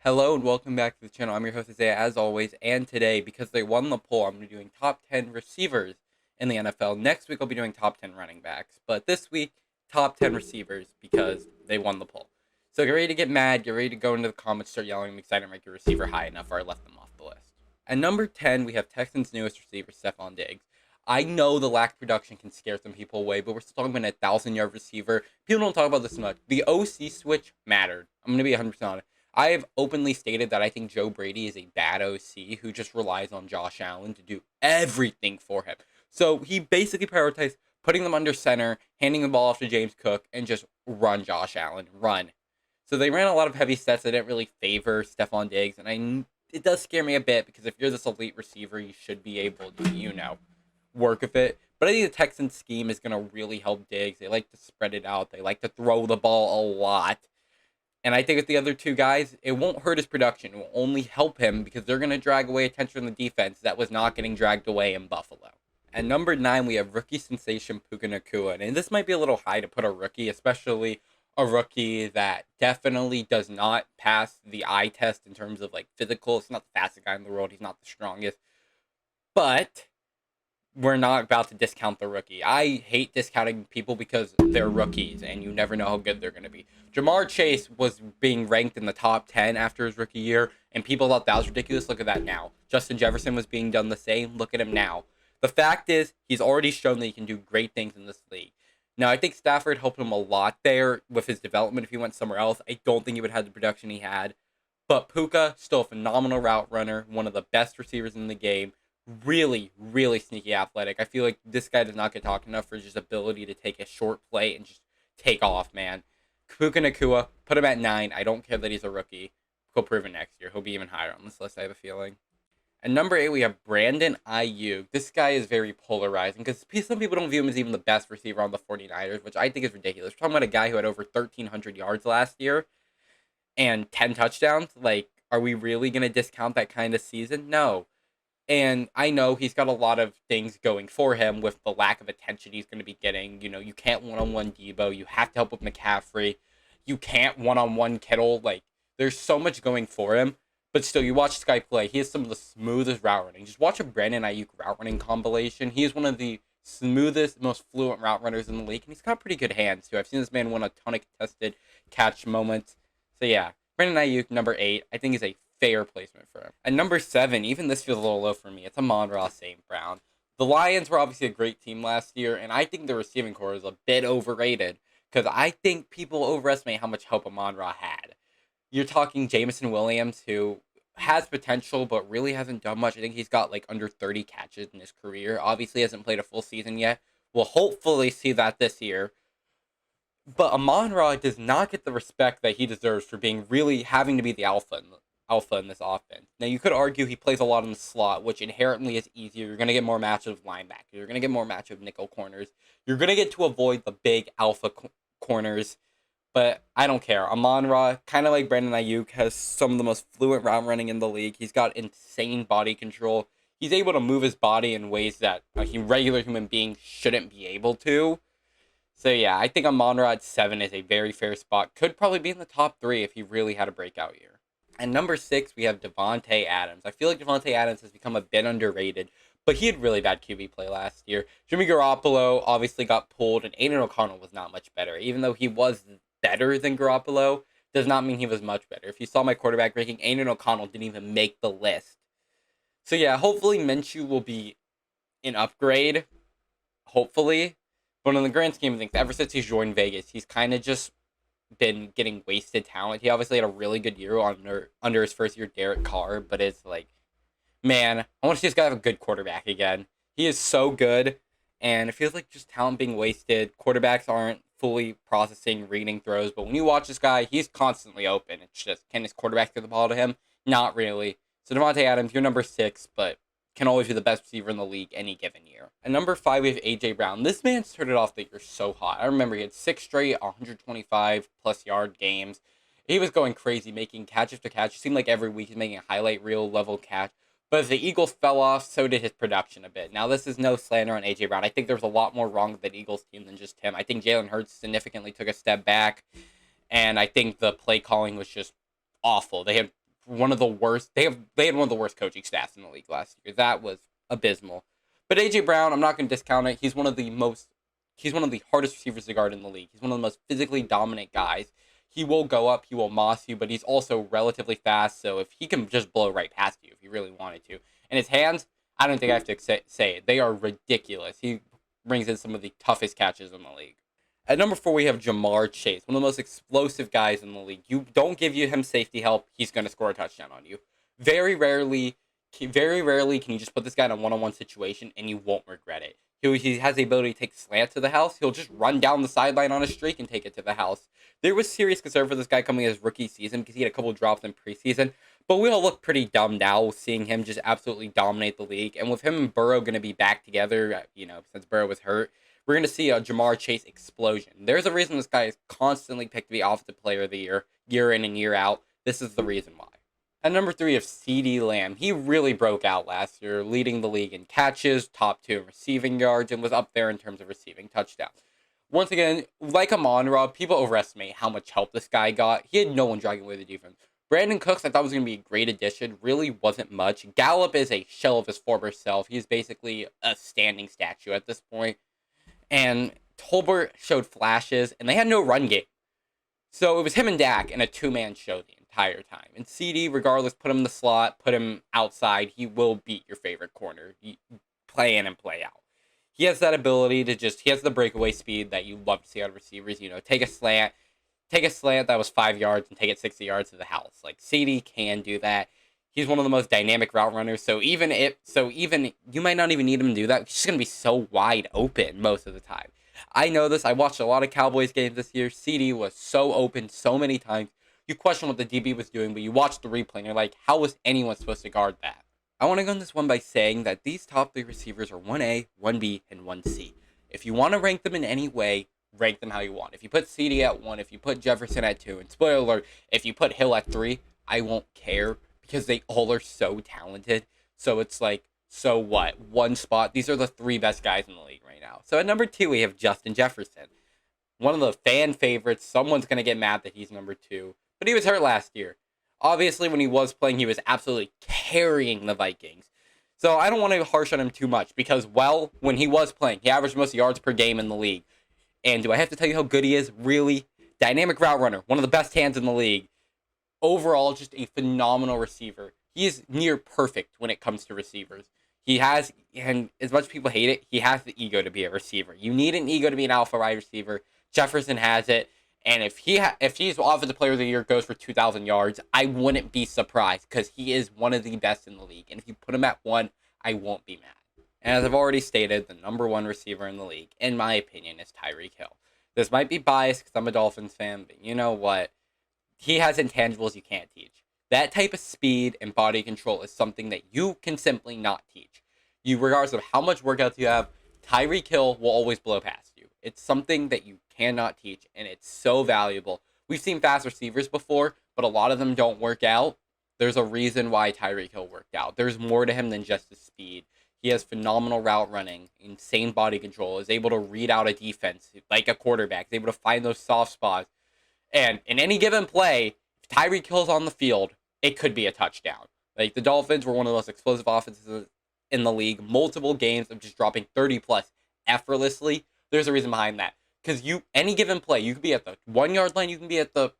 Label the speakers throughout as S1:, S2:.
S1: Hello and welcome back to the channel. I'm your host Isaiah as always, and today, because they won the poll, I'm going to be doing top 10 receivers in the NFL. Next week I'll be doing top 10 running backs, but this week, top 10 receivers because they won the poll. So get ready to get mad, get ready to go into the comments, start yelling at me because I didn't rank your receiver high enough or I left them off the list. At number 10, we have Texans' newest receiver, Stephon Diggs. I know the lack of production can scare some people away, but we're still talking about a 1,000-yard receiver. People don't talk about this much. The OC switch mattered. I'm going to be 100% honest. I have openly stated that I think Joe Brady is a bad OC who just relies on Josh Allen to do everything for him. So he basically prioritized putting them under center, handing the ball off to James Cook, and just run Josh Allen, run. So they ran a lot of heavy sets that didn't really favor Stephon Diggs, and it does scare me a bit because if you're this elite receiver, you should be able to, work with it. But I think the Texans scheme is going to really help Diggs. They like to spread it out. They like to throw the ball a lot. And I think with the other two guys, it won't hurt his production. It will only help him because they're going to drag away attention from the defense that was not getting dragged away in Buffalo. At number 9, we have rookie sensation Puka Nacua. And this might be a little high to put a rookie, especially a rookie that definitely does not pass the eye test in terms of like physical. It's not the fastest guy in the world. He's not the strongest. But we're not about to discount the rookie. I hate discounting people because they're rookies and you never know how good they're going to be. Jamar Chase was being ranked in the top 10 after his rookie year, and people thought that was ridiculous. Look at that now. Justin Jefferson was being done the same. Look at him now. The fact is, he's already shown that he can do great things in this league. Now, I think Stafford helped him a lot there with his development if he went somewhere else. I don't think he would have the production he had. But Puka, still a phenomenal route runner, one of the best receivers in the game. Really, really sneaky athletic. I feel like this guy does not get talked enough for his ability to take a short play and just take off, man. Puka Nacua, put him at 9. I don't care that he's a rookie. He'll prove it next year. He'll be even higher on this list, I have a feeling. At number 8, we have Brandon Aiyuk. This guy is very polarizing because some people don't view him as even the best receiver on the 49ers, which I think is ridiculous. We're talking about a guy who had over 1,300 yards last year and 10 touchdowns. Like, are we really going to discount that kind of season? No. And I know he's got a lot of things going for him with the lack of attention he's going to be getting. You can't one-on-one Debo. You have to help with McCaffrey. You can't one-on-one Kittle. Like, there's so much going for him. But still, you watch this guy play. He has some of the smoothest route running. Just watch a Brandon Aiyuk route running compilation. He is one of the smoothest, most fluent route runners in the league. And he's got pretty good hands, too. I've seen this man win a ton of contested catch moments. So, yeah, Brandon Aiyuk, number 8, I think is a fair placement for him. At number 7, even this feels a little low for me. It's Amon-Ra St. Brown. The Lions were obviously a great team last year, and I think the receiving core is a bit overrated because I think people overestimate how much help Amon-Ra had. You're talking Jameson Williams, who has potential but really hasn't done much. I think he's got like under 30 catches in his career. Obviously hasn't played a full season yet. We'll hopefully see that this year. But Amon-Ra does not get the respect that he deserves for being really having to be the alpha in this offense. Now, you could argue he plays a lot in the slot, which inherently is easier. You're going to get more matchups with linebackers. You're going to get more matchup with nickel corners. You're going to get to avoid the big alpha corners. But I don't care. Amon-Ra, kind of like Brandon Aiyuk, has some of the most fluent route running in the league. He's got insane body control. He's able to move his body in ways that a regular human being shouldn't be able to. So yeah, I think Amon-Ra at 7 is a very fair spot. Could probably be in the top 3 if he really had a breakout year. And number 6, we have Davante Adams. I feel like Davante Adams has become a bit underrated, but he had really bad QB play last year. Jimmy Garoppolo obviously got pulled, and Aiden O'Connell was not much better. Even though he was better than Garoppolo, does not mean he was much better. If you saw my quarterback ranking, Aiden O'Connell didn't even make the list. So yeah, hopefully Minshew will be an upgrade. Hopefully. But in the grand scheme of things, ever since he's joined Vegas, he's kind of just been getting wasted talent. He obviously had a really good year under his first year, Derek Carr, but it's like, man, I want to see this guy have a good quarterback again. He is so good, and it feels like just talent being wasted. Quarterbacks aren't fully processing, reading throws, but when you watch this guy, he's constantly open. It's just, can his quarterback get the ball to him? Not really. So Davante Adams, you're number 6, but can always be the best receiver in the league any given year. At number 5, we have A.J. Brown. This man started off the year so hot. I remember he had 6 straight 125-plus yard games. He was going crazy, making catch after catch. It seemed like every week he's making a highlight reel level catch. But as the Eagles fell off, so did his production a bit. Now, this is no slander on A.J. Brown. I think there was a lot more wrong with that Eagles team than just him. I think Jalen Hurts significantly took a step back, and I think the play calling was just awful. They had one of the worst. They had one of the worst coaching staffs in the league last year. That was abysmal. But AJ Brown, I'm not going to discount it. He's one of the hardest receivers to guard in the league. He's one of the most physically dominant guys. He will go up, he will moss you, but he's also relatively fast. So if he can just blow right past you, if he really wanted to, and his hands, I don't think I have to say it. They are ridiculous. He brings in some of the toughest catches in the league. At number 4, we have Ja'Marr Chase, one of the most explosive guys in the league. You don't give him safety help, he's going to score a touchdown on you. Very rarely can you just put this guy in a one-on-one situation and you won't regret it. He has the ability to take slant to the house. He'll just run down the sideline on a streak and take it to the house. There was serious concern for this guy coming in his rookie season because he had a couple drops in preseason. But we all look pretty dumb now seeing him just absolutely dominate the league. And with him and Burrow going to be back together, since Burrow was hurt, we're going to see a Ja'Marr Chase explosion. There's a reason this guy is constantly picked to be Offensive Player of the year in and year out. This is the reason why. At number 3 of CeeDee Lamb. He really broke out last year, leading the league in catches, top 2 in receiving yards, and was up there in terms of receiving touchdowns. Once again, like Amon-Ra, people overestimate how much help this guy got. He had no one dragging away the defense. Brandon Cooks, I thought was going to be a great addition. Really wasn't much. Gallup is a shell of his former self. He's basically a standing statue at this point. And Tolbert showed flashes, and they had no run game. So it was him and Dak in a two-man show the entire time. And CD, regardless, put him in the slot, put him outside, he will beat your favorite corner. Play in and play out. He has that ability he has the breakaway speed that you love to see out of receivers. Take a slant that was 5 yards and take it 60 yards to the house. Like, CD can do that. He's one of the most dynamic route runners. So even you might not even need him to do that. He's just going to be so wide open most of the time. I know this. I watched a lot of Cowboys games this year. CD was so open so many times. You question what the DB was doing, but you watch the replay and you're like, how was anyone supposed to guard that? I want to go on this one by saying that these top 3 receivers are 1A, 1B, and 1C. If you want to rank them in any way, rank them how you want. If you put CD at 1, if you put Jefferson at 2, and spoiler alert, if you put Hill at 3, I won't care because they all are so talented. So it's like, so what? One spot. These are the 3 best guys in the league right now. So at number 2, we have Justin Jefferson. One of the fan favorites. Someone's going to get mad that he's number 2. But he was hurt last year. Obviously, when he was playing, he was absolutely carrying the Vikings. So I don't want to harsh on him too much because, when he was playing, he averaged most yards per game in the league. And do I have to tell you how good he is? Really? Dynamic route runner. One of the best hands in the league. Overall, just a phenomenal receiver. He is near perfect when it comes to receivers. He has, and as much as people hate it, he has the ego to be a receiver. You need an ego to be an alpha wide receiver. Jefferson has it. And if he's Offensive Player of the Year, goes for 2,000 yards, I wouldn't be surprised because he is one of the best in the league. And if you put him at 1, I won't be mad. And as I've already stated, the number 1 receiver in the league, in my opinion, is Tyreek Hill. This might be biased because I'm a Dolphins fan, but you know what? He has intangibles you can't teach. That type of speed and body control is something that you can simply not teach. Regardless of how much workouts you have, Tyreek Hill will always blow past you. It's something that you cannot teach, and it's so valuable. We've seen fast receivers before, but a lot of them don't work out. There's a reason why Tyreek Hill worked out. There's more to him than just his speed. He has phenomenal route running, insane body control, is able to read out a defense like a quarterback, is able to find those soft spots. And in any given play, if Tyreek Hill's on the field, it could be a touchdown. Like, the Dolphins were one of the most explosive offenses in the league. Multiple games of just dropping 30-plus effortlessly. There's a reason behind that. Because any given play, you could be at the 1-yard line, you can be at the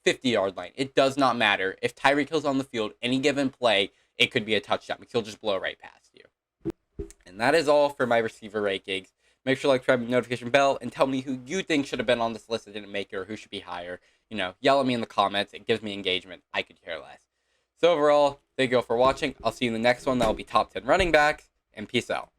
S1: 50-yard line. It does not matter. If Tyreek Hill's on the field, any given play, it could be a touchdown because he'll just blow right past you. And that is all for my receiver rankings. Make sure to like, subscribe, notification bell, and tell me who you think should have been on this list that didn't make it or who should be higher. Yell at me in the comments. It gives me engagement. I could care less. So overall, thank you all for watching. I'll see you in the next one. That will be top 10 running backs, and peace out.